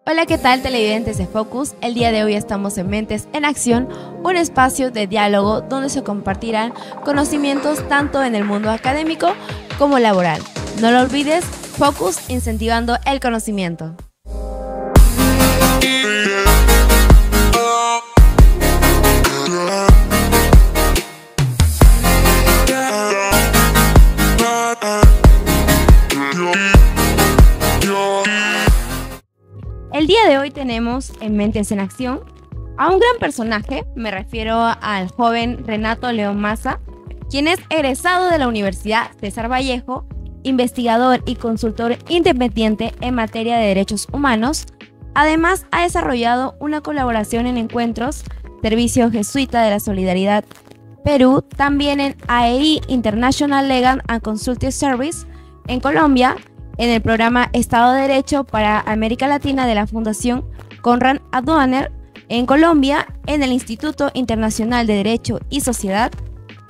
Hola, ¿qué tal, televidentes de Focus? El día de hoy estamos en Mentes en Acción, un espacio de diálogo donde se compartirán conocimientos tanto en el mundo académico como laboral. No lo olvides, Focus incentivando el conocimiento. El día de hoy tenemos en Mentes en Acción a un gran personaje, me refiero al joven Renato León Maza, quien es egresado de la Universidad César Vallejo, investigador y consultor independiente en materia de derechos humanos. Además, ha desarrollado una colaboración en encuentros, Servicio Jesuita de la Solidaridad Perú, también en AEI International Legal and Consulting Service en Colombia, en el programa Estado de Derecho para América Latina de la Fundación Konrad Adenauer en Colombia, en el Instituto Internacional de Derecho y Sociedad,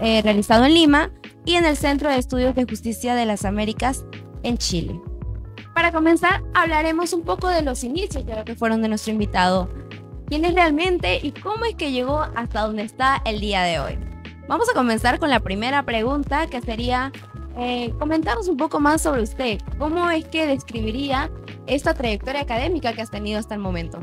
realizado en Lima, y en el Centro de Estudios de Justicia de las Américas en Chile. Para comenzar, hablaremos un poco de los inicios de lo que fueron de nuestro invitado. ¿Quién es realmente y cómo es que llegó hasta donde está el día de hoy? Vamos a comenzar con la primera pregunta, que sería comentarnos un poco más sobre usted. ¿Cómo es que describiría esta trayectoria académica que has tenido hasta el momento?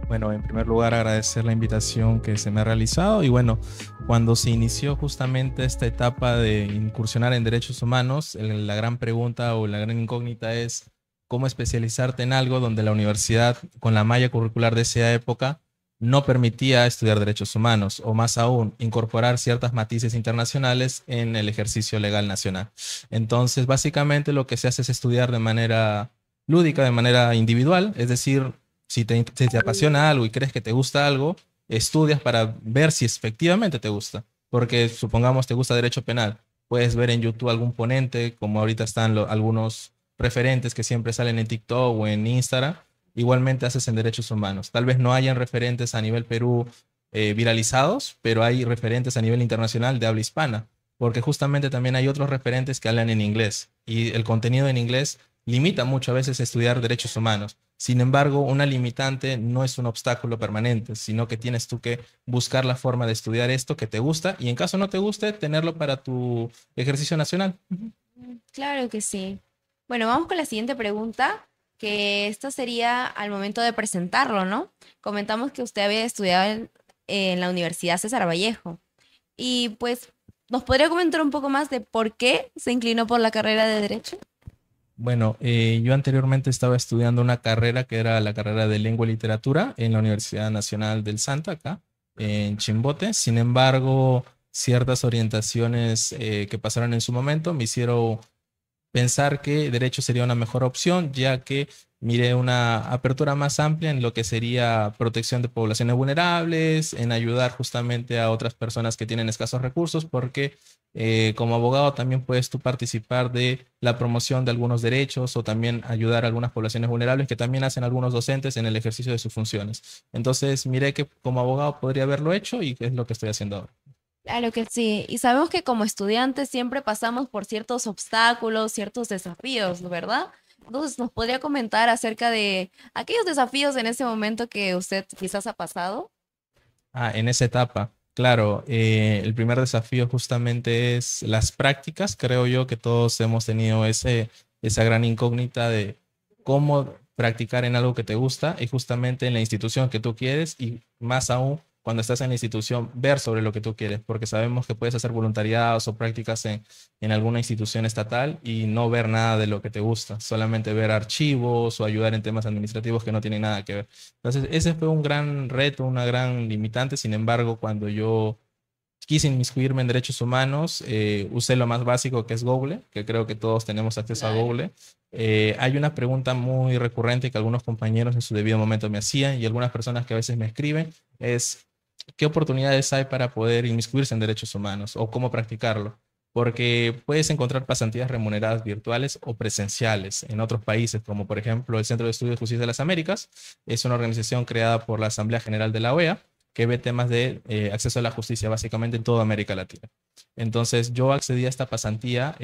Bueno, en primer lugar agradecer la invitación que se me ha realizado y bueno, cuando se inició justamente esta etapa de incursionar en derechos humanos, la gran pregunta o la gran incógnita es cómo especializarte en algo donde la universidad, con la malla curricular de esa época, no permitía estudiar derechos humanos o más aún, incorporar ciertas matices internacionales en el ejercicio legal nacional. Entonces, básicamente lo que se hace es estudiar de manera lúdica, de manera individual, es decir, si te apasiona algo y crees que te gusta algo, estudias para ver si efectivamente te gusta. Porque supongamos te gusta derecho penal, puedes ver en YouTube algún ponente, como ahorita están algunos referentes que siempre salen en TikTok o en Instagram. Igualmente haces en derechos humanos. Tal vez no hayan referentes a nivel Perú viralizados, pero hay referentes a nivel internacional de habla hispana, porque justamente también hay otros referentes que hablan en inglés y el contenido en inglés limita mucho a veces estudiar derechos humanos. Sin embargo, una limitante no es un obstáculo permanente, sino que tienes tú que buscar la forma de estudiar esto que te gusta y en caso no te guste, tenerlo para tu ejercicio nacional. Claro que sí. Bueno, vamos con la siguiente pregunta, que esta sería al momento de presentarlo, ¿no? Comentamos que usted había estudiado en la Universidad César Vallejo y pues, ¿nos podría comentar un poco más de por qué se inclinó por la carrera de Derecho? Bueno, yo anteriormente estaba estudiando una carrera que era la carrera de Lengua y Literatura en la Universidad Nacional del Santa, acá en Chimbote. Sin embargo, ciertas orientaciones que pasaron en su momento me hicieron pensar que derecho sería una mejor opción, ya que miré una apertura más amplia en lo que sería protección de poblaciones vulnerables, en ayudar justamente a otras personas que tienen escasos recursos, porque como abogado también puedes tú participar de la promoción de algunos derechos o también ayudar a algunas poblaciones vulnerables que también hacen algunos docentes en el ejercicio de sus funciones. Entonces miré que como abogado podría haberlo hecho y es lo que estoy haciendo ahora. Claro que sí, y sabemos que como estudiantes siempre pasamos por ciertos obstáculos, ciertos desafíos, ¿verdad? Entonces, ¿nos podría comentar acerca de aquellos desafíos en ese momento que usted quizás ha pasado? En esa etapa, claro, el primer desafío justamente es las prácticas. Creo yo que todos hemos tenido esa gran incógnita de cómo practicar en algo que te gusta y justamente en la institución que tú quieres y más aún cuando estás en la institución ver sobre lo que tú quieres, porque sabemos que puedes hacer voluntariados o prácticas en alguna institución estatal y no ver nada de lo que te gusta, solamente ver archivos o ayudar en temas administrativos que no tienen nada que ver. Entonces, ese fue un gran reto, una gran limitante. Sin embargo, cuando yo quise inmiscuirme en derechos humanos, usé lo más básico que es Google, que creo que todos tenemos acceso a Claro. Google. Hay una pregunta muy recurrente que algunos compañeros en su debido momento me hacían y algunas personas que a veces me escriben, es ¿qué oportunidades hay para poder inmiscuirse en derechos humanos o cómo practicarlo? Porque puedes encontrar pasantías remuneradas virtuales o presenciales en otros países, como por ejemplo el Centro de Estudios de Justicia de las Américas. Es una organización creada por la Asamblea General de la OEA que ve temas de acceso a la justicia básicamente en toda América Latina. Entonces yo accedí a esta pasantía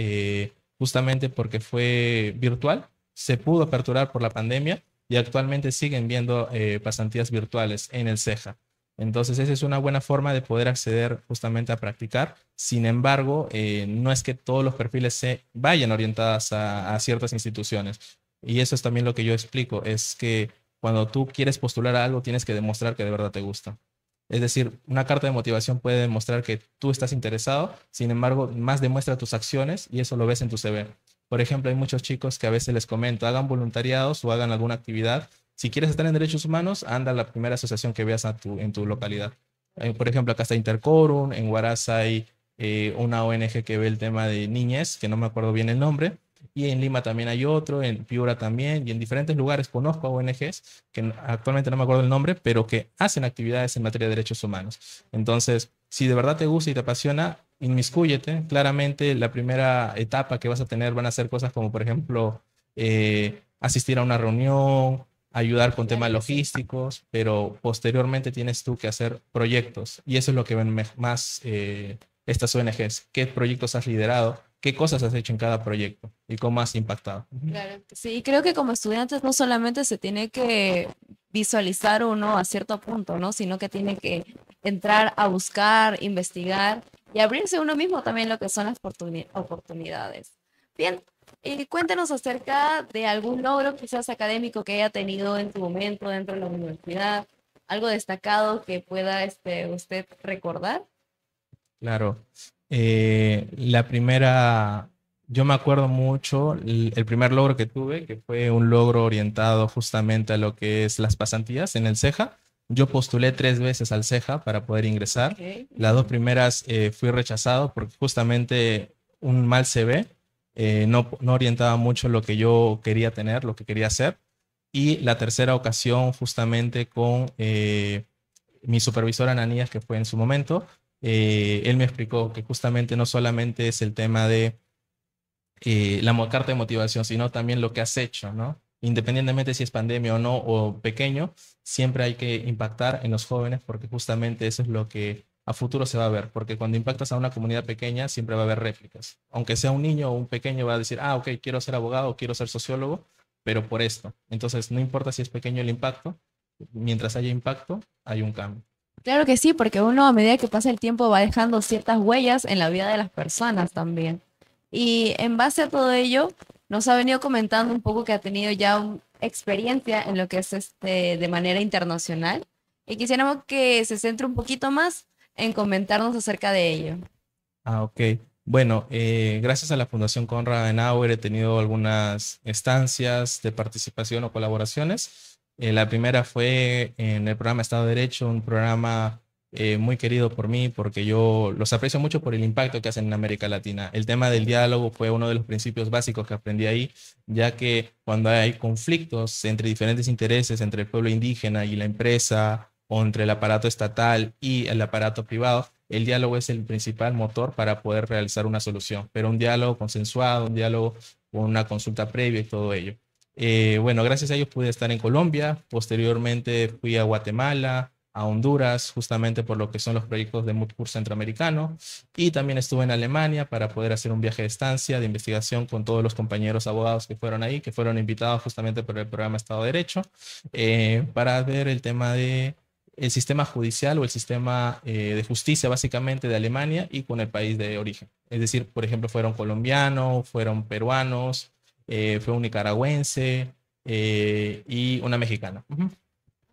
justamente porque fue virtual, se pudo aperturar por la pandemia y actualmente siguen viendo pasantías virtuales en el CEJA. Entonces, esa es una buena forma de poder acceder justamente a practicar. Sin embargo, no es que todos los perfiles se vayan orientadas a ciertas instituciones. Y eso es también lo que yo explico, es que cuando tú quieres postular a algo, tienes que demostrar que de verdad te gusta. Es decir, una carta de motivación puede demostrar que tú estás interesado, sin embargo, más demuestra tus acciones y eso lo ves en tu CV. Por ejemplo, hay muchos chicos que a veces les comento, hagan voluntariados o hagan alguna actividad. Si quieres estar en derechos humanos, anda a la primera asociación que veas en tu localidad. Por ejemplo, acá está Intercorum, en Huaraz hay una ONG que ve el tema de niñez, que no me acuerdo bien el nombre, y en Lima también hay otro, en Piura también, y en diferentes lugares conozco a ONGs que actualmente no me acuerdo el nombre, pero que hacen actividades en materia de derechos humanos. Entonces, si de verdad te gusta y te apasiona, inmiscúyete. Claramente, la primera etapa que vas a tener van a ser cosas como, por ejemplo, asistir a una reunión, ayudar con temas logísticos, pero posteriormente tienes tú que hacer proyectos. Y eso es lo que ven más estas ONGs. ¿Qué proyectos has liderado? ¿Qué cosas has hecho en cada proyecto? ¿Y cómo has impactado? Claro, sí, creo que como estudiantes no solamente se tiene que visualizar uno a cierto punto, ¿no? Sino que tiene que entrar a buscar, investigar y abrirse uno mismo también lo que son las oportunidades. Bien, cuéntanos acerca de algún logro quizás académico que haya tenido en tu momento dentro de la universidad, algo destacado que pueda usted recordar. Claro. La primera, yo me acuerdo mucho, el primer logro que tuve, que fue un logro orientado justamente a lo que es las pasantías en el CEJA. Yo postulé 3 veces al CEJA para poder ingresar. Ok. Las 2 primeras fui rechazado porque justamente un mal CV no orientaba mucho lo que yo quería tener, lo que quería hacer. Y la tercera ocasión justamente con mi supervisor Ananías, que fue en su momento, él me explicó que justamente no solamente es el tema de carta de motivación, sino también lo que has hecho, ¿no? Independientemente si es pandemia o no, o pequeño, siempre hay que impactar en los jóvenes porque justamente eso es lo que a futuro se va a ver, porque cuando impactas a una comunidad pequeña siempre va a haber réplicas. Aunque sea un niño o un pequeño va a decir, ah, ok, quiero ser abogado, quiero ser sociólogo, pero por esto. Entonces, no importa si es pequeño el impacto, mientras haya impacto, hay un cambio. Claro que sí, porque uno a medida que pasa el tiempo va dejando ciertas huellas en la vida de las personas también. Y en base a todo ello, nos ha venido comentando un poco que ha tenido ya experiencia en lo que es de manera internacional. Y quisiéramos que se centre un poquito más en comentarnos acerca de ello. Ah, ok. Bueno, gracias a la Fundación Konrad Adenauer he tenido algunas estancias de participación o colaboraciones. La primera fue en el programa Estado de Derecho, un programa muy querido por mí porque yo los aprecio mucho por el impacto que hacen en América Latina. El tema del diálogo fue uno de los principios básicos que aprendí ahí, ya que cuando hay conflictos entre diferentes intereses, entre el pueblo indígena y la empresa, o entre el aparato estatal y el aparato privado, el diálogo es el principal motor para poder realizar una solución, pero un diálogo consensuado, un diálogo con una consulta previa y todo ello. Bueno, gracias a ellos pude estar en Colombia, posteriormente fui a Guatemala, a Honduras, justamente por lo que son los proyectos de MUTCUR centroamericano, y también estuve en Alemania para poder hacer un viaje de estancia, de investigación con todos los compañeros abogados que fueron ahí, que fueron invitados justamente por el programa Estado de Derecho, para ver el tema de el sistema judicial o el sistema de justicia básicamente de Alemania y con el país de origen. Es decir, por ejemplo, fueron colombianos, fueron peruanos, fue un nicaragüense y una mexicana. Ujú.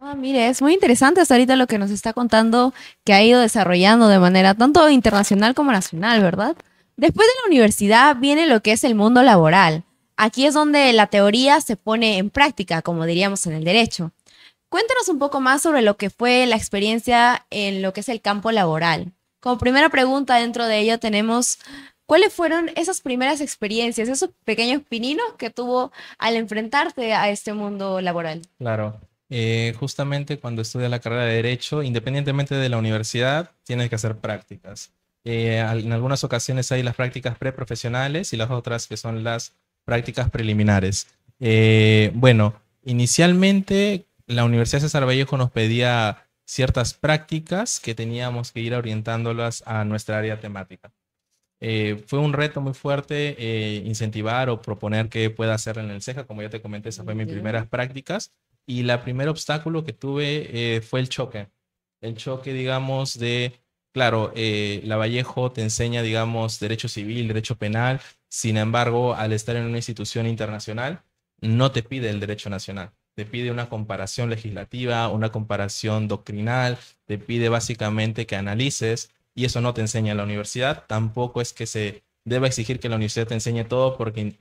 Ah, mire, es muy interesante hasta ahorita lo que nos está contando que ha ido desarrollando de manera tanto internacional como nacional, ¿verdad? Después de la universidad viene lo que es el mundo laboral. Aquí es donde la teoría se pone en práctica, como diríamos en el derecho. Cuéntanos un poco más sobre lo que fue la experiencia en lo que es el campo laboral. Como primera pregunta dentro de ello tenemos, ¿cuáles fueron esas primeras experiencias, esos pequeños pininos que tuvo al enfrentarte a este mundo laboral? Claro. Justamente cuando estudias la carrera de Derecho, independientemente de la universidad, tienes que hacer prácticas. En algunas ocasiones hay las prácticas preprofesionales y las otras que son las prácticas preliminares. Bueno, inicialmente la Universidad César Vallejo nos pedía ciertas prácticas que teníamos que ir orientándolas a nuestra área temática. Fue un reto muy fuerte incentivar o proponer que pueda hacer en el CEJA, como ya te comenté, esas fue mis primeras prácticas. Y la primer obstáculo que tuve fue el choque. El choque, digamos, claro, Lavallejo te enseña, digamos, derecho civil, derecho penal. Sin embargo, al estar en una institución internacional, no te pide el derecho nacional. Te pide una comparación legislativa, una comparación doctrinal, te pide básicamente que analices, y eso no te enseña en la universidad. Tampoco es que se deba exigir que la universidad te enseñe todo, porque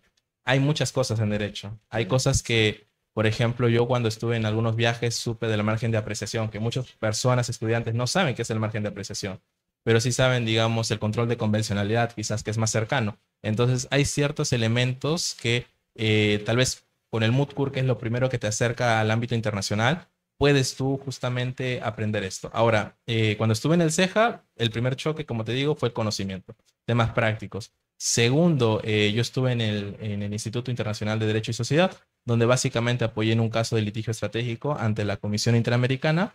hay muchas cosas en derecho. Hay cosas que, por ejemplo, yo cuando estuve en algunos viajes supe del margen de apreciación, que muchas personas, estudiantes, no saben qué es el margen de apreciación, pero sí saben, digamos, el control de convencionalidad, quizás que es más cercano. Entonces, hay ciertos elementos que tal vez con el MUTCUR, que es lo primero que te acerca al ámbito internacional, puedes tú justamente aprender esto. Ahora, cuando estuve en el CEJA, el primer choque, como te digo, fue el conocimiento, temas prácticos. Segundo, yo estuve en el Instituto Internacional de Derecho y Sociedad, donde básicamente apoyé en un caso de litigio estratégico ante la Comisión Interamericana,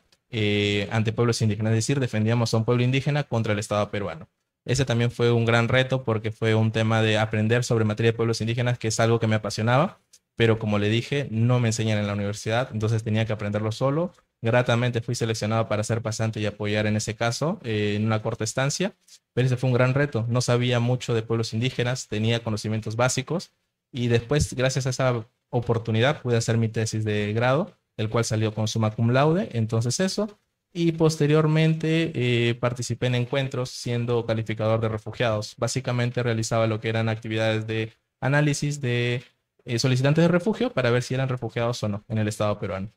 ante pueblos indígenas, es decir, defendíamos a un pueblo indígena contra el Estado peruano. Ese también fue un gran reto porque fue un tema de aprender sobre materia de pueblos indígenas, que es algo que me apasionaba, pero como le dije, no me enseñan en la universidad, entonces tenía que aprenderlo solo. Gratamente fui seleccionado para ser pasante y apoyar en ese caso, en una corta estancia, pero ese fue un gran reto. No sabía mucho de pueblos indígenas, tenía conocimientos básicos, y después, gracias a esa oportunidad, pude hacer mi tesis de grado, el cual salió con summa cum laude, entonces eso. Y posteriormente participé en encuentros siendo calificador de refugiados. Básicamente realizaba lo que eran actividades de análisis de solicitantes de refugio para ver si eran refugiados o no en el Estado peruano.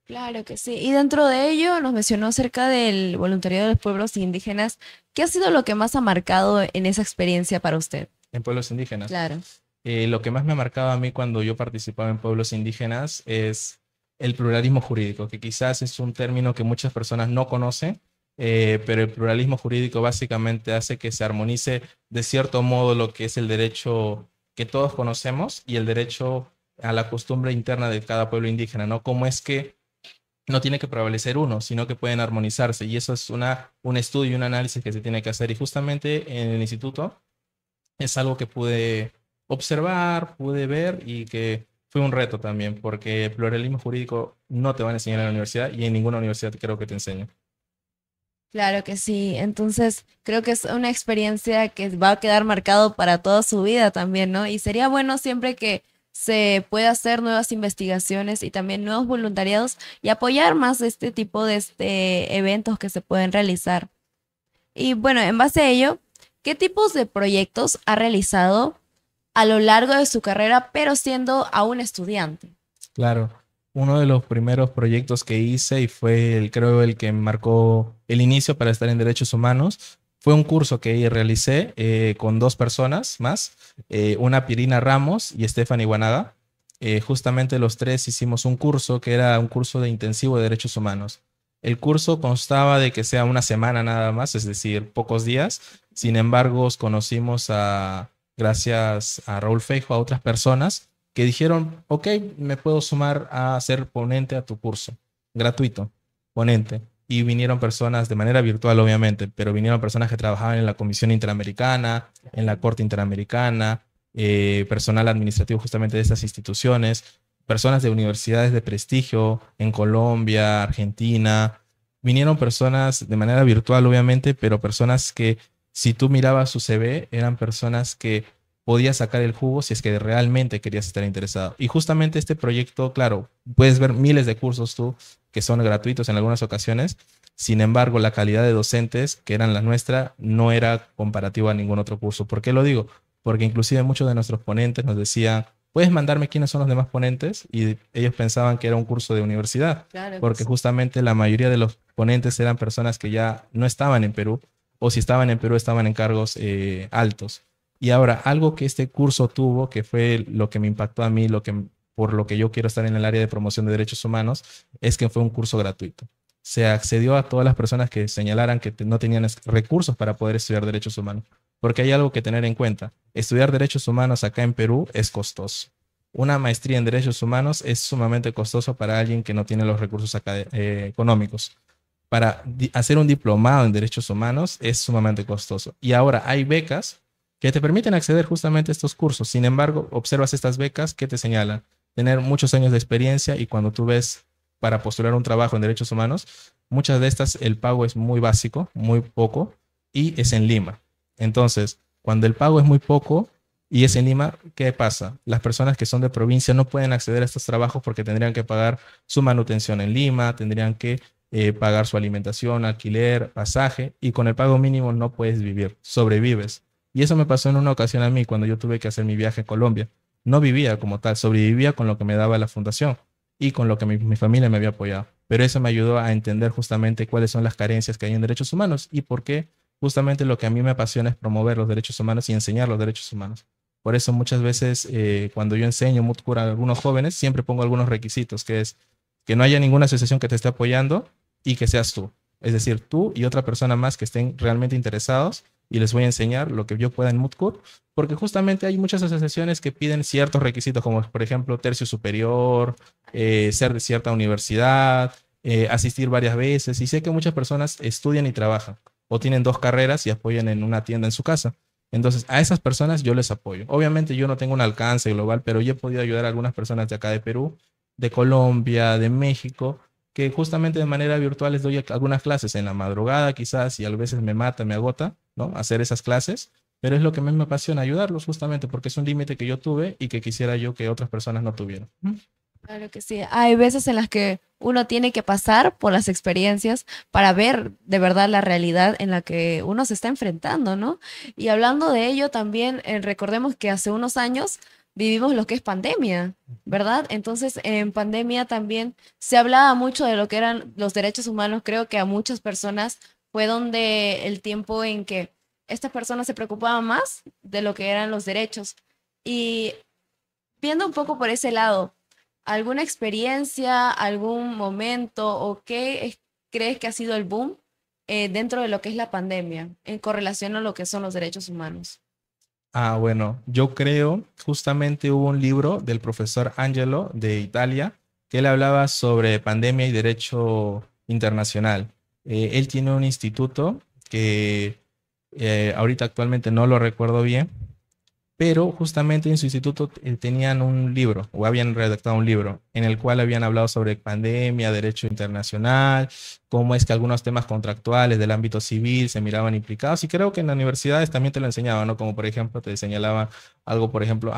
Claro que sí. Y dentro de ello nos mencionó acerca del voluntariado de los pueblos indígenas. ¿Qué ha sido lo que más ha marcado en esa experiencia para usted? En pueblos indígenas. Claro. Lo que más me ha marcado a mí cuando yo participaba en pueblos indígenas es el pluralismo jurídico, que quizás es un término que muchas personas no conocen, pero el pluralismo jurídico básicamente hace que se armonice de cierto modo lo que es el derecho que todos conocemos y el derecho a la costumbre interna de cada pueblo indígena, ¿no? Cómo es que no tiene que prevalecer uno, sino que pueden armonizarse, y eso es un estudio y un análisis que se tiene que hacer, y justamente en el instituto es algo que pude observar, pude ver, y que fue un reto también, porque el pluralismo jurídico no te van a enseñar en la universidad, y en ninguna universidad creo que te enseñen. Claro que sí. Entonces, creo que es una experiencia que va a quedar marcado para toda su vida también, ¿no? Y sería bueno siempre que se pueda hacer nuevas investigaciones y también nuevos voluntariados y apoyar más este tipo de eventos que se pueden realizar. Y bueno, en base a ello, ¿qué tipos de proyectos ha realizado a lo largo de su carrera, pero siendo aún estudiante? Claro, uno de los primeros proyectos que hice, y fue creo el que marcó el inicio para estar en derechos humanos, fue un curso que realicé con dos personas más, una Pirina Ramos y Stephanie Guanaga. Justamente los tres hicimos un curso que era un curso de intensivo de derechos humanos. El curso constaba de que sea una semana nada más, es decir, pocos días. Sin embargo, conocimos gracias a Raúl Feijo, a otras personas que dijeron, ok, me puedo sumar a ser ponente a tu curso, gratuito, ponente. Y vinieron personas de manera virtual, obviamente, pero vinieron personas que trabajaban en la Comisión Interamericana, en la Corte Interamericana, personal administrativo justamente de estas instituciones, personas de universidades de prestigio en Colombia, Argentina. Vinieron personas de manera virtual, obviamente, pero personas que, si tú mirabas su CV, eran personas que podías sacar el jugo si es que realmente querías estar interesado. Y justamente este proyecto, claro, puedes ver miles de cursos tú que son gratuitos en algunas ocasiones. Sin embargo, la calidad de docentes, que eran la nuestra, no era comparativa a ningún otro curso. ¿Por qué lo digo? Porque inclusive muchos de nuestros ponentes nos decían, ¿puedes mandarme quiénes son los demás ponentes? Y ellos pensaban que era un curso de universidad, Claro, porque justamente la mayoría de los ponentes eran personas que ya no estaban en Perú, o si estaban en Perú estaban en cargos altos. Y ahora, algo que este curso tuvo, que fue lo que me impactó a mí, por lo que yo quiero estar en el área de promoción de derechos humanos, es que fue un curso gratuito. Se accedió a todas las personas que señalaran que no tenían recursos para poder estudiar derechos humanos. Porque hay algo que tener en cuenta. Estudiar derechos humanos acá en Perú es costoso. Una maestría en derechos humanos es sumamente costoso para alguien que no tiene los recursos económicos. Para hacer un diplomado en derechos humanos es sumamente costoso. Y ahora hay becas que te permiten acceder justamente a estos cursos. Sin embargo, observas estas becas que te señalan tener muchos años de experiencia, y cuando tú ves para postular un trabajo en derechos humanos, muchas de estas el pago es muy básico, muy poco, y es en Lima. Entonces, cuando el pago es muy poco y es en Lima, ¿qué pasa? Las personas que son de provincia no pueden acceder a estos trabajos porque tendrían que pagar su manutención en Lima, tendrían que pagar su alimentación, alquiler, pasaje, y con el pago mínimo no puedes vivir, sobrevives. Y eso me pasó en una ocasión a mí cuando yo tuve que hacer mi viaje a Colombia. No vivía como tal, sobrevivía con lo que me daba la fundación y con lo que mi familia me había apoyado. Pero eso me ayudó a entender justamente cuáles son las carencias que hay en derechos humanos y por qué justamente lo que a mí me apasiona es promover los derechos humanos y enseñar los derechos humanos. Por eso muchas veces cuando yo enseño Mutcura a algunos jóvenes, siempre pongo algunos requisitos, que es que no haya ninguna asociación que te esté apoyando y que seas tú. Es decir, tú y otra persona más que estén realmente interesados y les voy a enseñar lo que yo pueda en Mutkur, porque justamente hay muchas asociaciones que piden ciertos requisitos, como por ejemplo tercio superior, ser de cierta universidad, asistir varias veces, y sé que muchas personas estudian y trabajan, o tienen dos carreras y apoyan en una tienda en su casa. Entonces, a esas personas yo les apoyo. Obviamente yo no tengo un alcance global, pero yo he podido ayudar a algunas personas de acá de Perú, de Colombia, de México, que justamente de manera virtual les doy algunas clases en la madrugada quizás y a veces me mata, me agota, ¿no? Hacer esas clases, pero es lo que a mí me apasiona ayudarlos justamente porque es un límite que yo tuve y que quisiera yo que otras personas no tuvieran. Claro que sí. Hay veces en las que uno tiene que pasar por las experiencias para ver de verdad la realidad en la que uno se está enfrentando, ¿no? Y hablando de ello, también recordemos que hace unos años vivimos lo que es pandemia, ¿verdad? Entonces, en pandemia también se hablaba mucho de lo que eran los derechos humanos. Creo que a muchas personas fue donde el tiempo en que estas personas se preocupaban más de lo que eran los derechos. Y viendo un poco por ese lado, ¿alguna experiencia, algún momento o crees que ha sido el boom dentro de lo que es la pandemia en correlación a lo que son los derechos humanos? Ah, bueno, yo creo, justamente hubo un libro del profesor Angelo de Italia que él hablaba sobre pandemia y derecho internacional. Él tiene un instituto que ahorita actualmente no lo recuerdo bien, pero justamente en su instituto tenían un libro o habían redactado un libro en el cual habían hablado sobre pandemia, derecho internacional, cómo es que algunos temas contractuales del ámbito civil se miraban implicados y creo que en las universidades también te lo enseñaban, ¿no? Como por ejemplo te señalaba algo, por ejemplo,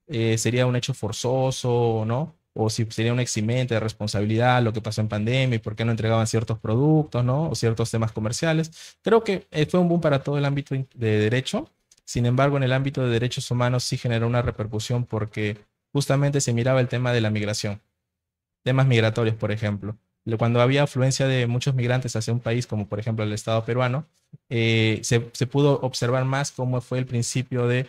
sería un hecho forzoso, ¿no? O si sería un eximente de responsabilidad, lo que pasó en pandemia y por qué no entregaban ciertos productos, ¿no? O ciertos temas comerciales. Creo que fue un boom para todo el ámbito de derecho. Sin embargo, en el ámbito de derechos humanos sí generó una repercusión porque justamente se miraba el tema de la migración, temas migratorios, por ejemplo. Cuando había afluencia de muchos migrantes hacia un país, como por ejemplo el Estado peruano, se pudo observar más cómo fue el principio de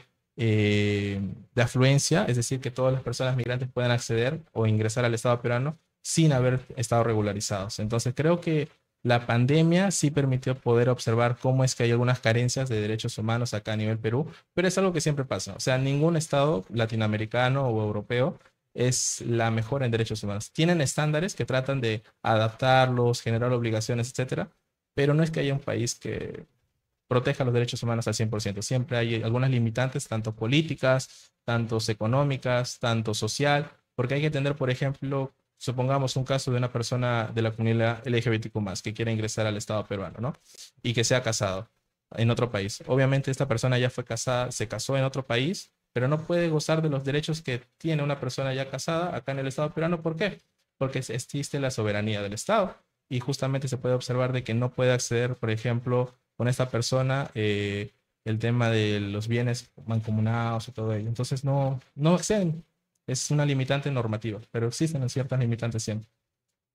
afluencia, es decir, que todas las personas migrantes puedan acceder o ingresar al Estado peruano sin haber estado regularizados. Entonces, creo que la pandemia sí permitió poder observar cómo es que hay algunas carencias de derechos humanos acá a nivel Perú, pero es algo que siempre pasa. O sea, ningún estado latinoamericano o europeo es la mejor en derechos humanos. Tienen estándares que tratan de adaptarlos, generar obligaciones, etcétera, pero no es que haya un país que proteja los derechos humanos al 100%. Siempre hay algunas limitantes, tanto políticas, tanto económicas, tanto social, porque hay que entender, por ejemplo, supongamos un caso de una persona de la comunidad LGBTQ+, que quiere ingresar al Estado peruano, ¿no? Y que sea casado en otro país. Obviamente esta persona ya fue casada, se casó en otro país, pero no puede gozar de los derechos que tiene una persona ya casada acá en el Estado peruano. ¿Por qué? Porque existe la soberanía del Estado y justamente se puede observar de que no puede acceder, por ejemplo, con esta persona el tema de los bienes mancomunados y todo ello. Entonces no acceden. Es una limitante normativa, pero existen ciertas limitantes siempre.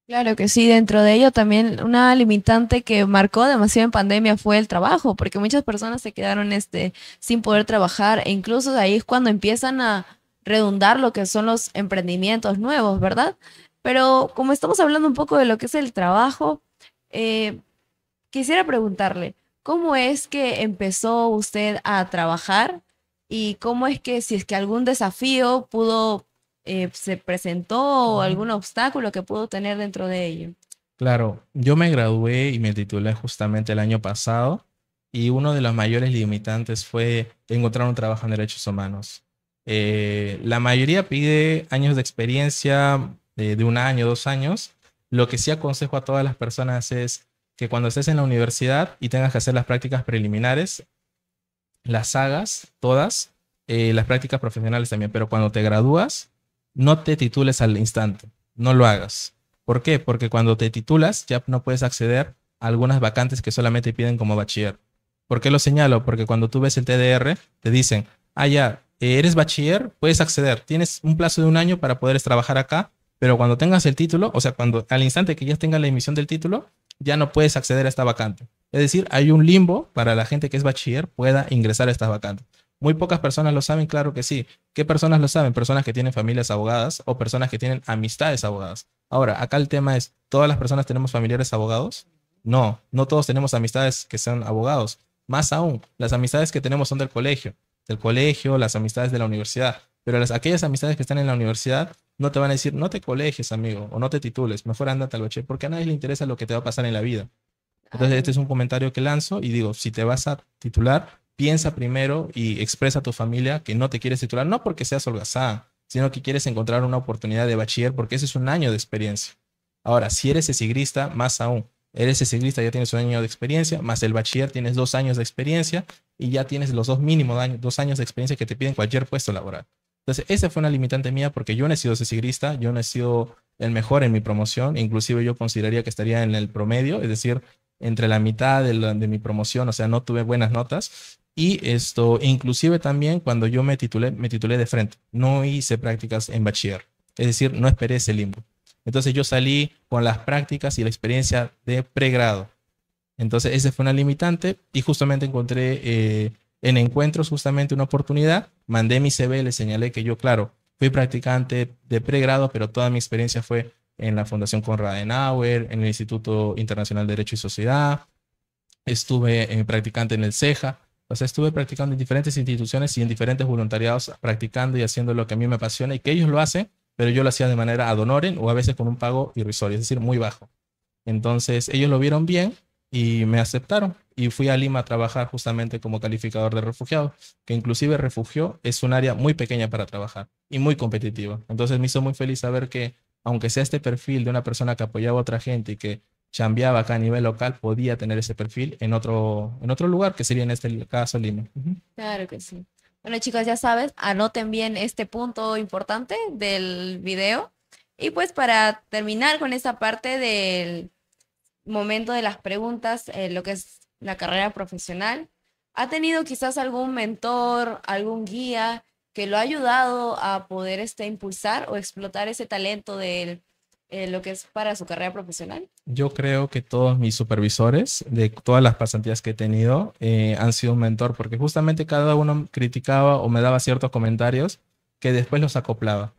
Claro que sí, dentro de ello también una limitante que marcó demasiado en pandemia fue el trabajo, porque muchas personas se quedaron sin poder trabajar e incluso de ahí es cuando empiezan a redundar lo que son los emprendimientos nuevos, ¿verdad? Pero como estamos hablando un poco de lo que es el trabajo, eh, quisiera preguntarle, ¿cómo es que empezó usted a trabajar y cómo es que si es que algún desafío se presentó o algún obstáculo que pudo tener dentro de ello? Claro, yo me gradué y me titulé justamente el año pasado y uno de los mayores limitantes fue encontrar un trabajo en derechos humanos. La mayoría pide años de experiencia de un año, 2 años, Lo que sí aconsejo a todas las personas es que cuando estés en la universidad y tengas que hacer las prácticas preliminares, las hagas todas, las prácticas profesionales también, pero cuando te gradúas, no te titules al instante, no lo hagas. ¿Por qué? Porque cuando te titulas ya no puedes acceder a algunas vacantes que solamente piden como bachiller. ¿Por qué lo señalo? Porque cuando tú ves el TDR, te dicen, ah, ya, eres bachiller, puedes acceder, tienes un plazo de un año para poder trabajar acá, pero cuando tengas el título, o sea, cuando al instante que ya tengas la emisión del título, ya no puedes acceder a esta vacante. Es decir, hay un limbo para la gente que es bachiller pueda ingresar a estas vacantes. Muy pocas personas lo saben, claro que sí. ¿Qué personas lo saben? Personas que tienen familias abogadas o personas que tienen amistades abogadas. Ahora, acá el tema es, ¿todas las personas tenemos familiares abogados? No, no todos tenemos amistades que sean abogados. Más aún, las amistades que tenemos son del colegio, las amistades de la universidad. Pero aquellas amistades que están en la universidad no te van a decir, no te colegies, amigo, o no te titules, mejor ándate al bachiller, porque a nadie le interesa lo que te va a pasar en la vida. Entonces, este es un comentario que lanzo y digo, si te vas a titular, piensa primero y expresa a tu familia que no te quieres titular, no porque seas holgazán, sino que quieres encontrar una oportunidad de bachiller porque ese es un año de experiencia. Ahora, si eres cesigrista, más aún. Eres cesigrista, ya tienes un año de experiencia, más el bachiller tienes 2 años de experiencia y ya tienes los dos mínimos años, 2 años de experiencia que te piden cualquier puesto laboral. Entonces, esa fue una limitante mía porque yo no he sido cesigrista, yo no he sido el mejor en mi promoción, inclusive yo consideraría que estaría en el promedio, es decir, entre la mitad de mi promoción, o sea, no tuve buenas notas. Y esto, inclusive también cuando yo me titulé de frente, no hice prácticas en bachiller, es decir, no esperé ese limbo. Entonces yo salí con las prácticas y la experiencia de pregrado. Entonces esa fue una limitante y justamente encontré en encuentros justamente una oportunidad, mandé mi CV, le señalé que yo, claro, fui practicante de pregrado, pero toda mi experiencia fue en la Fundación Konrad Adenauer, en el Instituto Internacional de Derecho y Sociedad, estuve practicante en el CEJA, o sea, estuve practicando en diferentes instituciones y en diferentes voluntariados, practicando y haciendo lo que a mí me apasiona y que ellos lo hacen, pero yo lo hacía de manera ad honorem o a veces con un pago irrisorio, es decir, muy bajo. Entonces ellos lo vieron bien y me aceptaron y fui a Lima a trabajar justamente como calificador de refugiados, que inclusive refugio es un área muy pequeña para trabajar y muy competitiva. Entonces me hizo muy feliz saber que aunque sea este perfil de una persona que apoyaba a otra gente y que chambeaba acá a nivel local, podía tener ese perfil en otro lugar, que sería en este caso Lima. Ujú. Claro que sí. Bueno, chicos, ya sabes, anoten bien este punto importante del video. Y pues para terminar con esta parte del momento de las preguntas, lo que es la carrera profesional, ¿ha tenido quizás algún mentor, algún guía que lo ha ayudado a poder impulsar o explotar ese talento de lo que es para su carrera profesional? Yo creo que todos mis supervisores, de todas las pasantías que he tenido, han sido un mentor, porque justamente cada uno criticaba o me daba ciertos comentarios que después los acoplaba.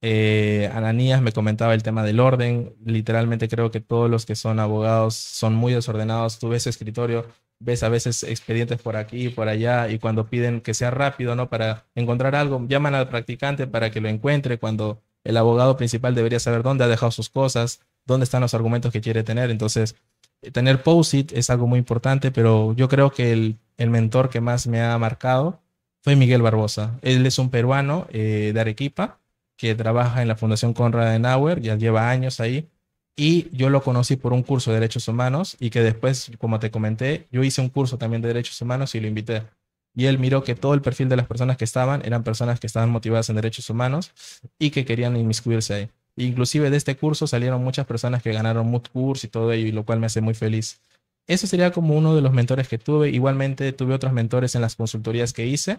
Ananías me comentaba el tema del orden. Literalmente creo que todos los que son abogados son muy desordenados. Tú ves escritorio, ves a veces expedientes por aquí y por allá, y cuando piden que sea rápido, ¿no? Para encontrar algo, llaman al practicante para que lo encuentre, cuando el abogado principal debería saber dónde ha dejado sus cosas, dónde están los argumentos que quiere tener. Entonces, tener post-it es algo muy importante, pero yo creo que el mentor que más me ha marcado fue Miguel Barbosa. Él es un peruano de Arequipa que trabaja en la Fundación Konrad Adenauer, ya lleva años ahí, y yo lo conocí por un curso de Derechos Humanos y que después, como te comenté, yo hice un curso también de Derechos Humanos y lo invité. Y él miró que todo el perfil de las personas que estaban eran personas que estaban motivadas en derechos humanos y que querían inmiscuirse ahí. Inclusive de este curso salieron muchas personas que ganaron Mood Course y todo ello, y lo cual me hace muy feliz. Eso sería como uno de los mentores que tuve. Igualmente tuve otros mentores en las consultorías que hice,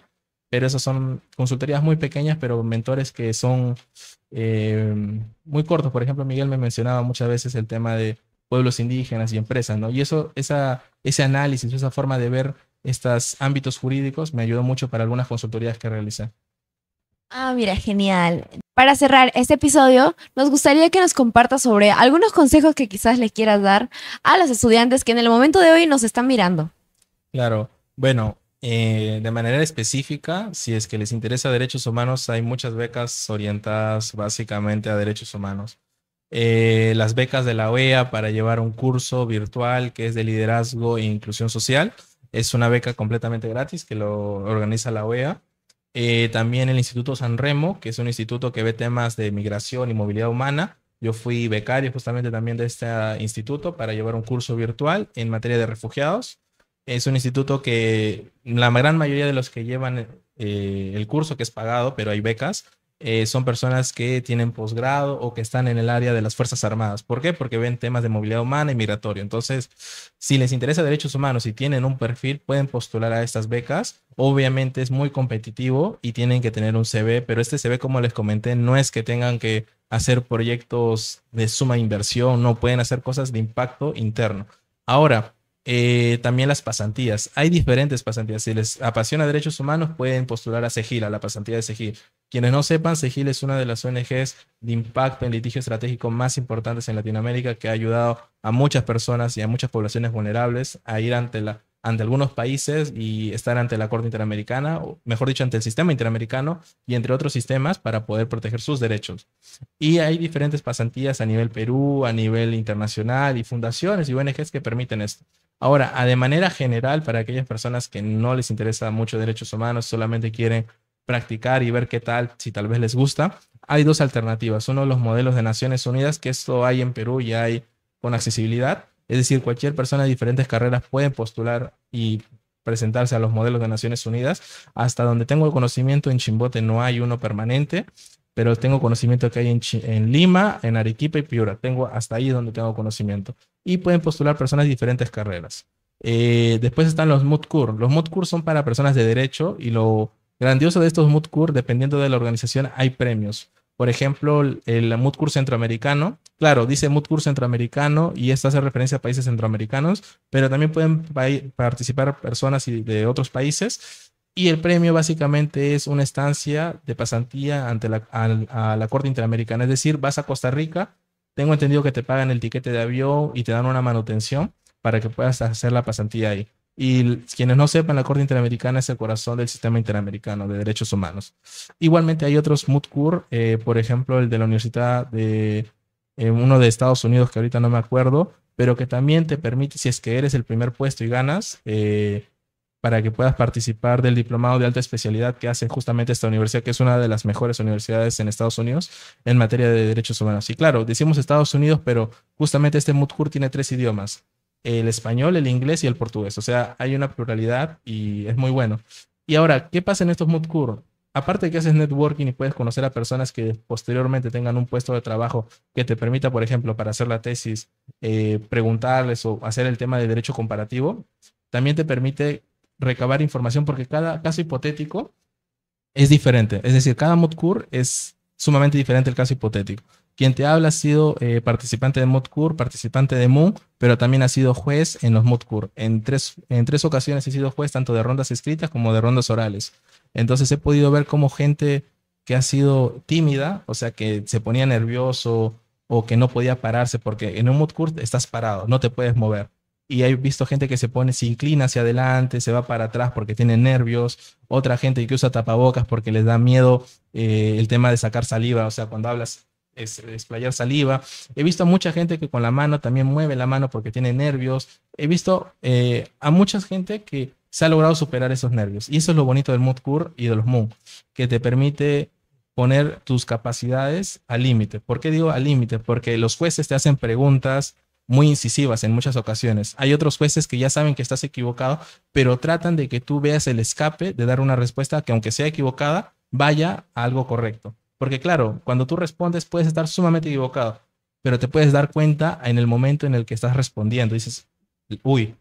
pero esas son consultorías muy pequeñas, pero mentores que son eh, muy cortos. Por ejemplo, Miguel me mencionaba muchas veces el tema de pueblos indígenas y empresas, ¿no? Y ese análisis, esa forma de ver estos ámbitos jurídicos me ayudó mucho para algunas consultorías que realicé. Ah, mira, genial. Para cerrar este episodio, nos gustaría que nos compartas sobre algunos consejos que quizás le quieras dar a los estudiantes que en el momento de hoy nos están mirando. Claro, bueno, de manera específica, si es que les interesa derechos humanos, hay muchas becas orientadas básicamente a derechos humanos. Las becas de la OEA para llevar un curso virtual que es de liderazgo e inclusión social. Es una beca completamente gratis que lo organiza la OEA. También el Instituto San Remo, que es un instituto que ve temas de migración y movilidad humana. Yo fui becario justamente también de este instituto para llevar un curso virtual en materia de refugiados. Es un instituto que la gran mayoría de los que llevan el curso, que es pagado, pero hay becas, son personas que tienen posgrado o que están en el área de las Fuerzas Armadas. ¿Por qué? Porque ven temas de movilidad humana y migratorio. Entonces, si les interesa derechos humanos y tienen un perfil, pueden postular a estas becas. Obviamente es muy competitivo y tienen que tener un CV, pero este CV, como les comenté, no es que tengan que hacer proyectos de suma inversión, no pueden hacer cosas de impacto interno. Ahora, también las pasantías. Hay diferentes pasantías. Si les apasiona derechos humanos, pueden postular a SEGIL, a la pasantía de SEGIL. Quienes no sepan, SEGIL es una de las ONGs de impacto en litigio estratégico más importantes en Latinoamérica, que ha ayudado a muchas personas y a muchas poblaciones vulnerables a ir ante algunos países y estar ante la Corte Interamericana, o mejor dicho, ante el sistema interamericano y entre otros sistemas para poder proteger sus derechos. Y hay diferentes pasantías a nivel Perú, a nivel internacional y fundaciones y ONGs que permiten esto. Ahora, de manera general, para aquellas personas que no les interesa mucho derechos humanos, solamente quieren practicar y ver qué tal, si tal vez les gusta, hay dos alternativas. Uno, los modelos de Naciones Unidas, que esto hay en Perú y hay con accesibilidad. Es decir, cualquier persona de diferentes carreras puede postular y presentarse a los modelos de Naciones Unidas. Hasta donde tengo conocimiento, en Chimbote no hay uno permanente, pero tengo conocimiento que hay en Lima, en Arequipa y Piura. Tengo hasta ahí donde tengo conocimiento. Y pueden postular personas de diferentes carreras. Después están los MUTCUR. Los MUTCUR son para personas de derecho y lo grandioso de estos MUTCUR, dependiendo de la organización, hay premios. Por ejemplo, el MUTCUR centroamericano, claro, dice MUTCUR centroamericano y esto hace referencia a países centroamericanos, pero también pueden participar personas de otros países. Y el premio básicamente es una estancia de pasantía ante a la Corte Interamericana. Es decir, vas a Costa Rica, tengo entendido que te pagan el tiquete de avión y te dan una manutención para que puedas hacer la pasantía ahí. Y quienes no sepan, la Corte Interamericana es el corazón del sistema interamericano de derechos humanos. Igualmente hay otros MUTCUR, por ejemplo, el de la Universidad de uno de Estados Unidos, que ahorita no me acuerdo, pero que también te permite, si es que eres el primer puesto y ganas, para que puedas participar del diplomado de alta especialidad que hace justamente esta universidad, que es una de las mejores universidades en Estados Unidos en materia de derechos humanos. Y claro, decimos Estados Unidos, pero justamente este MUTCUR tiene 3 idiomas: el español, el inglés y el portugués. O sea, hay una pluralidad y es muy bueno. Y ahora, ¿qué pasa en estos MUTCUR? Aparte de que haces networking y puedes conocer a personas que posteriormente tengan un puesto de trabajo que te permita, por ejemplo, para hacer la tesis, preguntarles o hacer el tema de derecho comparativo, también te permite recabar información porque cada caso hipotético es diferente. Es decir, cada MUTCUR es sumamente diferente el caso hipotético. Quien te habla ha sido participante de MUTCUR, participante de MU, pero también ha sido juez en los MUTCUR. En tres ocasiones he sido juez tanto de rondas escritas como de rondas orales. Entonces he podido ver cómo gente que ha sido tímida, o sea, que se ponía nervioso o que no podía pararse, porque en un MUTCUR estás parado, no te puedes mover. Y he visto gente que se inclina hacia adelante, se va para atrás porque tiene nervios. Otra gente que usa tapabocas porque les da miedo el tema de sacar saliva, o sea, cuando hablas es explayar saliva. He visto a mucha gente que con la mano también mueve la mano porque tiene nervios. He visto a mucha gente que se ha logrado superar esos nervios. Y eso es lo bonito del MUTCUR y de los MU, que te permite poner tus capacidades al límite. ¿Por qué digo al límite? Porque los jueces te hacen preguntas muy incisivas en muchas ocasiones. Hay otros jueces que ya saben que estás equivocado, pero tratan de que tú veas el escape de dar una respuesta que, aunque sea equivocada, vaya a algo correcto. Porque claro, cuando tú respondes puedes estar sumamente equivocado, pero te puedes dar cuenta en el momento en el que estás respondiendo. Dices, uy,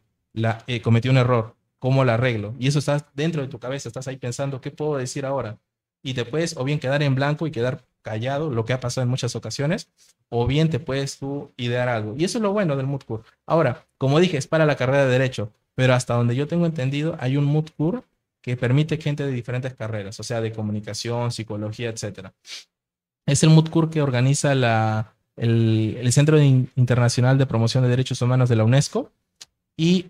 cometí un error, ¿cómo la arreglo? Y eso está dentro de tu cabeza, estás ahí pensando, ¿qué puedo decir ahora? Y te puedes o bien quedar en blanco y quedar callado, lo que ha pasado en muchas ocasiones, o bien te puedes tú idear algo. Y eso es lo bueno del MUTCUR. Ahora, como dije, es para la carrera de Derecho, pero hasta donde yo tengo entendido, hay un MUTCUR que permite gente de diferentes carreras, o sea, de comunicación, psicología, etcétera. Es el MUTCUR que organiza el Centro Internacional de Promoción de Derechos Humanos de la UNESCO y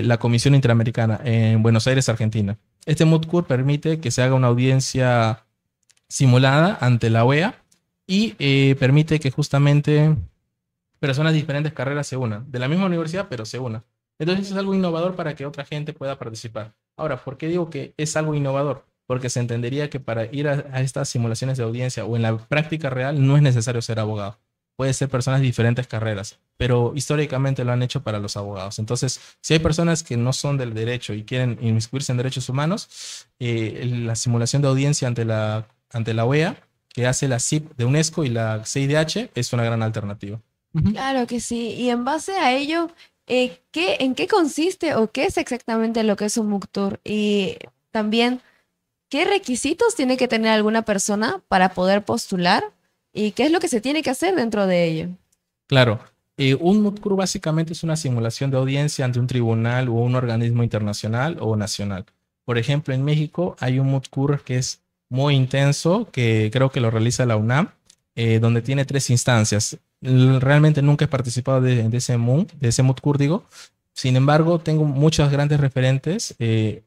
la Comisión Interamericana en Buenos Aires, Argentina. Este MUTCUR permite que se haga una audiencia simulada ante la OEA y permite que justamente personas de diferentes carreras se unan, de la misma universidad, pero se unan. Entonces es algo innovador para que otra gente pueda participar. Ahora, ¿por qué digo que es algo innovador? Porque se entendería que para ir a estas simulaciones de audiencia o en la práctica real no es necesario ser abogado. puede ser personas de diferentes carreras, pero históricamente lo han hecho para los abogados. Entonces, si hay personas que no son del derecho y quieren inmiscuirse en derechos humanos, la simulación de audiencia ante la OEA, que hace la CIP de UNESCO y la CIDH, es una gran alternativa. Claro que sí. Y en base a ello, ¿en qué consiste o qué es exactamente lo que es un MOOC? Y también, ¿qué requisitos tiene que tener alguna persona para poder postular? ¿Y qué es lo que se tiene que hacer dentro de ello? Claro, un MOOC básicamente es una simulación de audiencia ante un tribunal o un organismo internacional o nacional. Por ejemplo, en México hay un MOOC que es muy intenso, que creo que lo realiza la UNAM, donde tiene 3 instancias. Realmente nunca he participado de ese MOOC, digo. Sin embargo, tengo muchos grandes referentes,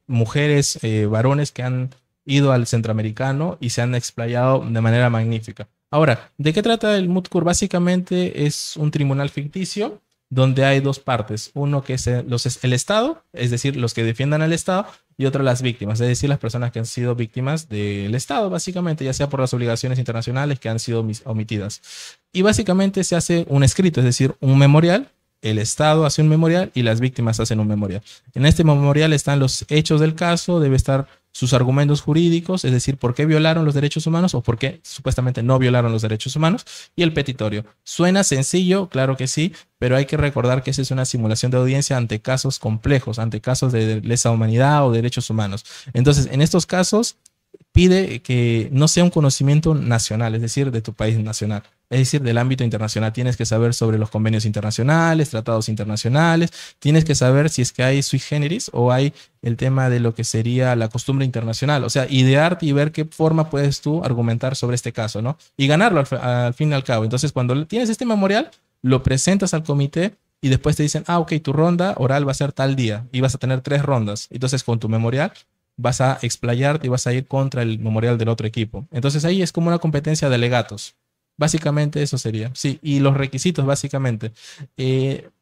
mujeres, varones que han ido al centroamericano y se han explayado de manera magnífica. Ahora, ¿de qué trata el MOOC? Básicamente es un tribunal ficticio donde hay 2 partes. Uno que es el Estado, es decir, los que defiendan al Estado, y otro las víctimas, es decir, las personas que han sido víctimas del Estado, básicamente, ya sea por las obligaciones internacionales que han sido omitidas. Y básicamente se hace un escrito, es decir, un memorial. El Estado hace un memorial y las víctimas hacen un memorial. En este memorial están los hechos del caso, debe estar sus argumentos jurídicos, es decir, por qué violaron los derechos humanos o por qué supuestamente no violaron los derechos humanos, y el petitorio. ¿Suena sencillo? Claro que sí, pero hay que recordar que esa es una simulación de audiencia ante casos complejos, ante casos de lesa humanidad o derechos humanos. Entonces, en estos casos, pide que no sea un conocimiento nacional, es decir, de tu país nacional, es decir, del ámbito internacional. Tienes que saber sobre los convenios internacionales, tratados internacionales, tienes que saber si es que hay sui generis o hay el tema de lo que sería la costumbre internacional, o sea, idearte y ver qué forma puedes tú argumentar sobre este caso, ¿no? Y ganarlo al fin y al cabo. Entonces, cuando tienes este memorial, lo presentas al comité y después te dicen, ok, tu ronda oral va a ser tal día y vas a tener 3 rondas. Entonces, con tu memorial vas a explayarte y vas a ir contra el memorial del otro equipo. Entonces ahí es como una competencia de alegatos. Básicamente eso sería. Sí, y los requisitos básicamente.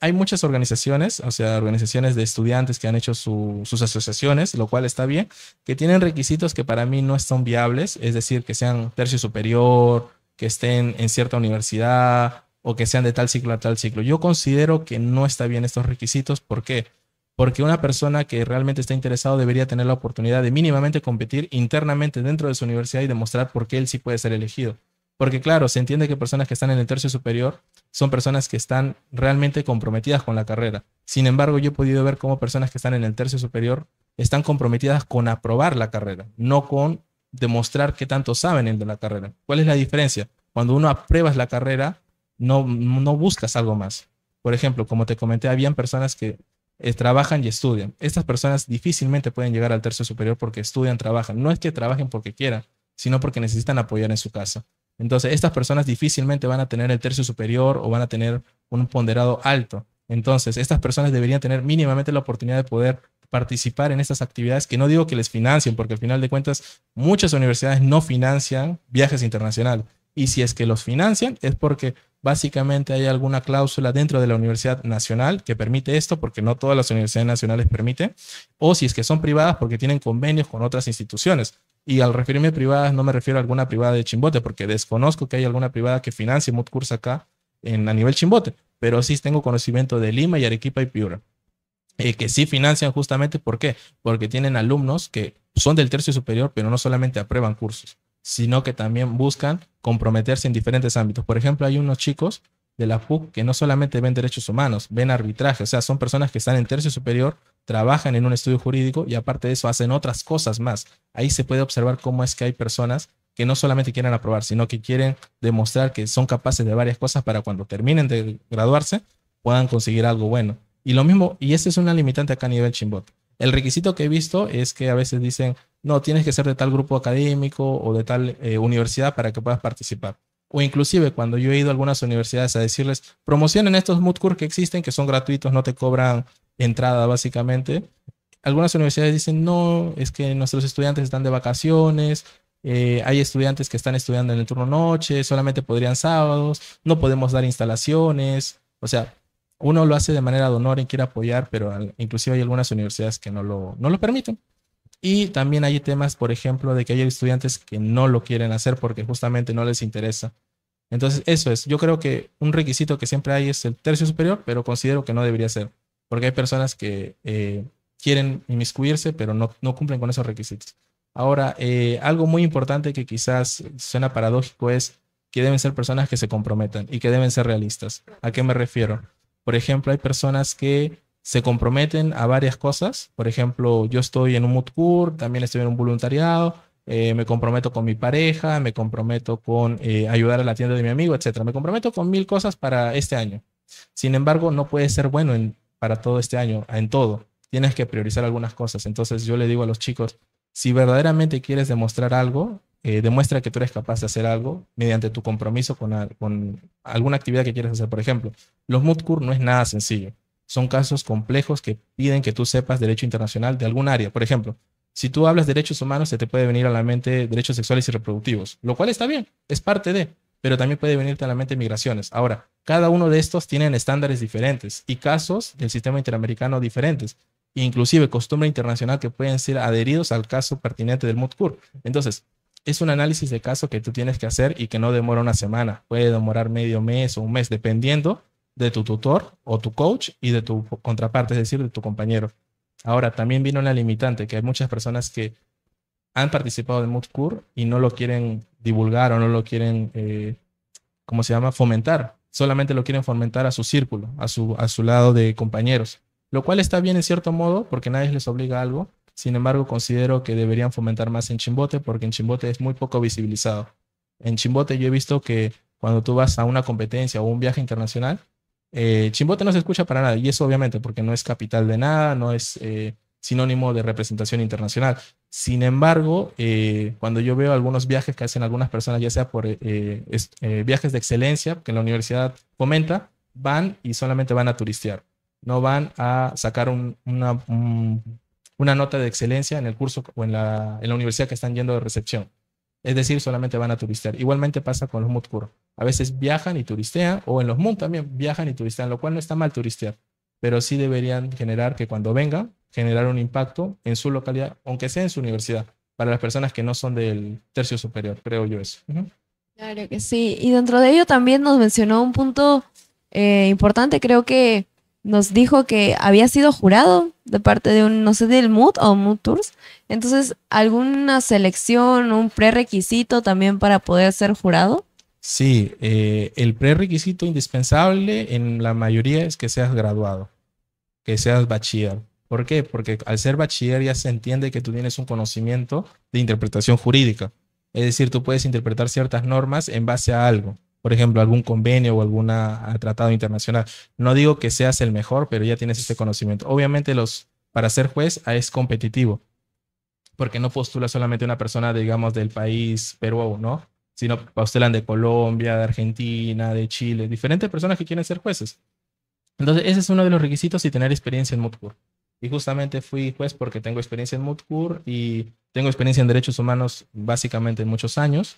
Hay muchas organizaciones, o sea, organizaciones de estudiantes que han hecho sus asociaciones, lo cual está bien, que tienen requisitos que para mí no son viables, es decir, que sean tercio superior, que estén en cierta universidad o que sean de tal ciclo a tal ciclo. Yo considero que no está bien estos requisitos. ¿Por qué? Porque una persona que realmente está interesado debería tener la oportunidad de mínimamente competir internamente dentro de su universidad y demostrar por qué él sí puede ser elegido. Porque claro, se entiende que personas que están en el tercio superior son personas que están realmente comprometidas con la carrera. Sin embargo, yo he podido ver cómo personas que están en el tercio superior están comprometidas con aprobar la carrera, no con demostrar qué tanto saben de la carrera. ¿Cuál es la diferencia? Cuando uno apruebas la carrera, no buscas algo más. Por ejemplo, como te comenté, habían personas que trabajan y estudian. Estas personas difícilmente pueden llegar al tercio superior porque estudian, trabajan. No es que trabajen porque quieran, sino porque necesitan apoyar en su casa. Entonces, estas personas difícilmente van a tener el tercio superior o van a tener un ponderado alto. Entonces, estas personas deberían tener mínimamente la oportunidad de poder participar en estas actividades, que no digo que les financien, porque al final de cuentas muchas universidades no financian viajes internacionales. Y si es que los financian es porque básicamente hay alguna cláusula dentro de la Universidad Nacional que permite esto, porque no todas las universidades nacionales permiten, o si es que son privadas porque tienen convenios con otras instituciones. Y al referirme a privadas no me refiero a alguna privada de Chimbote, porque desconozco que haya alguna privada que financie MOOC acá a nivel Chimbote, pero sí tengo conocimiento de Lima y Arequipa y Piura, que sí financian justamente. ¿Por qué? Porque tienen alumnos que son del tercio superior, pero no solamente aprueban cursos, sino que también buscan comprometerse en diferentes ámbitos. Por ejemplo, hay unos chicos de la PUC que no solamente ven derechos humanos, ven arbitraje, o sea, son personas que están en tercio superior, trabajan en un estudio jurídico y aparte de eso hacen otras cosas más. Ahí se puede observar cómo es que hay personas que no solamente quieren aprobar, sino que quieren demostrar que son capaces de varias cosas para cuando terminen de graduarse puedan conseguir algo bueno. Y lo mismo, y esta es una limitante acá a nivel Chimbote. El requisito que he visto es que a veces dicen, no, tienes que ser de tal grupo académico o de tal universidad para que puedas participar. O inclusive cuando yo he ido a algunas universidades a decirles, promocionen estos MOOC que existen, que son gratuitos, no te cobran entrada básicamente. Algunas universidades dicen, no, es que nuestros estudiantes están de vacaciones, hay estudiantes que están estudiando en el turno noche, solamente podrían sábados, no podemos dar instalaciones. O sea, uno lo hace de manera de honor y quiere apoyar, pero inclusive hay algunas universidades que no lo permiten. Y también hay temas, por ejemplo, de que hay estudiantes que no lo quieren hacer porque justamente no les interesa. Entonces, eso es. Yo creo que un requisito que siempre hay es el tercio superior, pero considero que no debería ser, porque hay personas que quieren inmiscuirse, pero no cumplen con esos requisitos. Ahora, algo muy importante que quizás suena paradójico es que deben ser personas que se comprometan y que deben ser realistas. ¿A qué me refiero? Por ejemplo, hay personas que se comprometen a varias cosas. Por ejemplo, yo estoy en un Mutkur, también estoy en un voluntariado, me comprometo con mi pareja, me comprometo con ayudar a la tienda de mi amigo, etcétera. Me comprometo con 1000 cosas para este año. Sin embargo, no puedes ser bueno para todo este año, en todo. Tienes que priorizar algunas cosas. Entonces yo le digo a los chicos, si verdaderamente quieres demostrar algo, demuestra que tú eres capaz de hacer algo mediante tu compromiso con alguna actividad que quieres hacer. Por ejemplo, los Mutkur no es nada sencillo. Son casos complejos que piden que tú sepas derecho internacional de algún área. Por ejemplo, si tú hablas de derechos humanos, se te puede venir a la mente derechos sexuales y reproductivos, lo cual está bien, es parte de, pero también puede venirte a la mente migraciones. Ahora, cada uno de estos tienen estándares diferentes y casos del sistema interamericano diferentes, inclusive costumbre internacional que pueden ser adheridos al caso pertinente del Mutkur. Entonces, es un análisis de caso que tú tienes que hacer y que no demora una semana, puede demorar medio mes o un mes, dependiendo de tu tutor o tu coach y de tu contraparte, es decir, de tu compañero. Ahora, también vino una limitante, que hay muchas personas que han participado del Mutkur y no lo quieren divulgar o no lo quieren, ¿cómo se llama? Fomentar. Solamente lo quieren fomentar a su círculo, a su lado de compañeros. Lo cual está bien en cierto modo porque nadie les obliga a algo. Sin embargo, considero que deberían fomentar más en Chimbote porque en Chimbote es muy poco visibilizado. En Chimbote yo he visto que cuando tú vas a una competencia o un viaje internacional, Chimbote no se escucha para nada, y eso obviamente porque no es capital de nada, no es sinónimo de representación internacional. Sin embargo, cuando yo veo algunos viajes que hacen algunas personas, ya sea por viajes de excelencia, que la universidad fomenta, van y solamente van a turistear. No van a sacar una nota de excelencia en el curso o en la universidad que están yendo de recepción. Es decir, solamente van a turistear. Igualmente pasa con los Mutkur. A veces viajan y turistean, o en los MUN también viajan y turistean, lo cual no está mal turistear, pero sí deberían generar que cuando vengan, generar un impacto en su localidad, aunque sea en su universidad, para las personas que no son del tercio superior, creo yo eso. Claro que sí. Y dentro de ello también nos mencionó un punto importante, creo que nos dijo que había sido jurado de parte de un, no sé, del MUT o MUT Tours. Entonces, ¿alguna selección, un prerequisito también para poder ser jurado? Sí, el prerequisito indispensable en la mayoría es que seas graduado, que seas bachiller. ¿Por qué? Porque al ser bachiller ya se entiende que tú tienes un conocimiento de interpretación jurídica. Es decir, tú puedes interpretar ciertas normas en base a algo. Por ejemplo, algún convenio o algún tratado internacional. No digo que seas el mejor, pero ya tienes este conocimiento. Obviamente, para ser juez es competitivo, porque no postula solamente una persona, digamos, del país Perú, ¿no? Sino postulan de Colombia, de Argentina, de Chile, diferentes personas que quieren ser jueces. Entonces, ese es uno de los requisitos y tener experiencia en Mutkur. Y justamente fui juez porque tengo experiencia en Mutkur y tengo experiencia en derechos humanos básicamente en muchos años.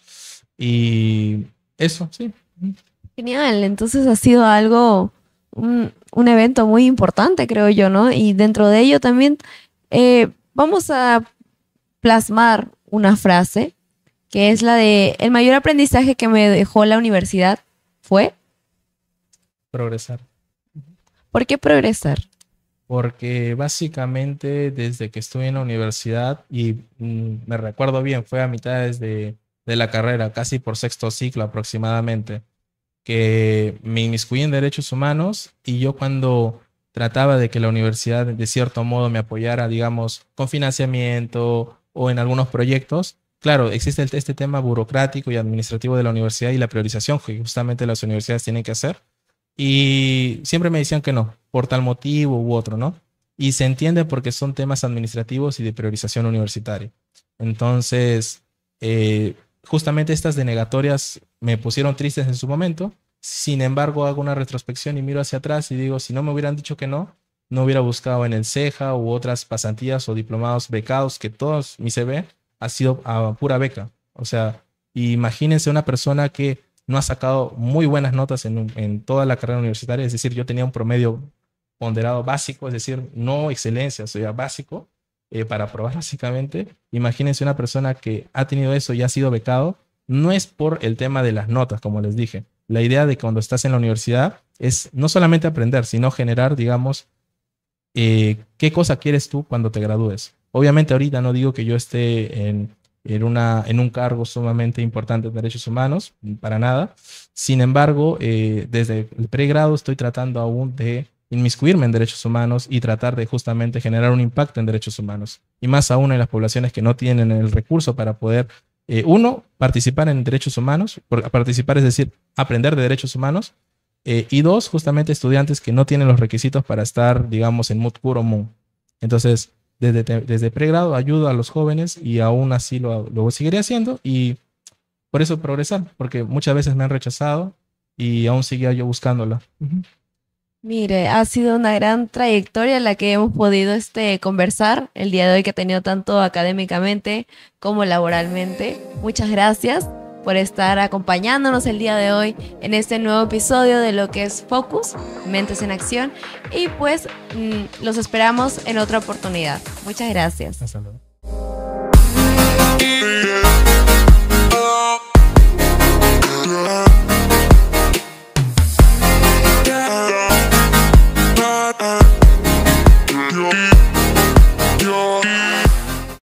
Y eso, sí. Genial, entonces ha sido algo, un evento muy importante, creo yo, ¿no? Y dentro de ello también vamos a plasmar una frase que es la de: el mayor aprendizaje que me dejó la universidad fue. Progresar. ¿Por qué progresar? Porque básicamente desde que estuve en la universidad, y me recuerdo bien, fue a mitades de la carrera, casi por sexto ciclo aproximadamente, que me inmiscuí en derechos humanos, y yo cuando trataba de que la universidad de cierto modo me apoyara, digamos, con financiamiento o en algunos proyectos, claro, existe este tema burocrático y administrativo de la universidad y la priorización que justamente las universidades tienen que hacer. Y siempre me decían que no, por tal motivo u otro, ¿no? Y se entiende porque son temas administrativos y de priorización universitaria. Entonces, justamente estas denegatorias me pusieron tristes en su momento. Sin embargo, hago una retrospección y miro hacia atrás y digo, si no me hubieran dicho que no, no hubiera buscado en el CEJA u otras pasantías o diplomados becados, que todos mi CV ha sido a pura beca. O sea, imagínense una persona que no ha sacado muy buenas notas en toda la carrera universitaria, es decir, yo tenía un promedio ponderado básico, es decir, no excelencia, o sea, básico, para aprobar básicamente. Imagínense una persona que ha tenido eso y ha sido becado, no es por el tema de las notas, como les dije. La idea de cuando estás en la universidad es no solamente aprender, sino generar, digamos, qué cosa quieres tú cuando te gradúes. Obviamente ahorita no digo que yo esté en un cargo sumamente importante en derechos humanos, para nada. Sin embargo, desde el pregrado estoy tratando aún de inmiscuirme en derechos humanos y tratar de justamente generar un impacto en derechos humanos. Y más aún en las poblaciones que no tienen el recurso para poder, uno, participar en derechos humanos, participar es decir, aprender de derechos humanos, y dos, justamente estudiantes que no tienen los requisitos para estar, digamos, en Mood o MOOC. Entonces, desde pregrado ayudo a los jóvenes y aún así lo seguiré haciendo y por eso progresar, porque muchas veces me han rechazado y aún seguía yo buscándola. Ujú. Mire, ha sido una gran trayectoria la que hemos podido conversar el día de hoy, que he tenido tanto académicamente como laboralmente. Muchas gracias por estar acompañándonos el día de hoy en este nuevo episodio de lo que es Focus, Mentes en Acción. Y pues los esperamos en otra oportunidad. Muchas gracias. Hasta luego.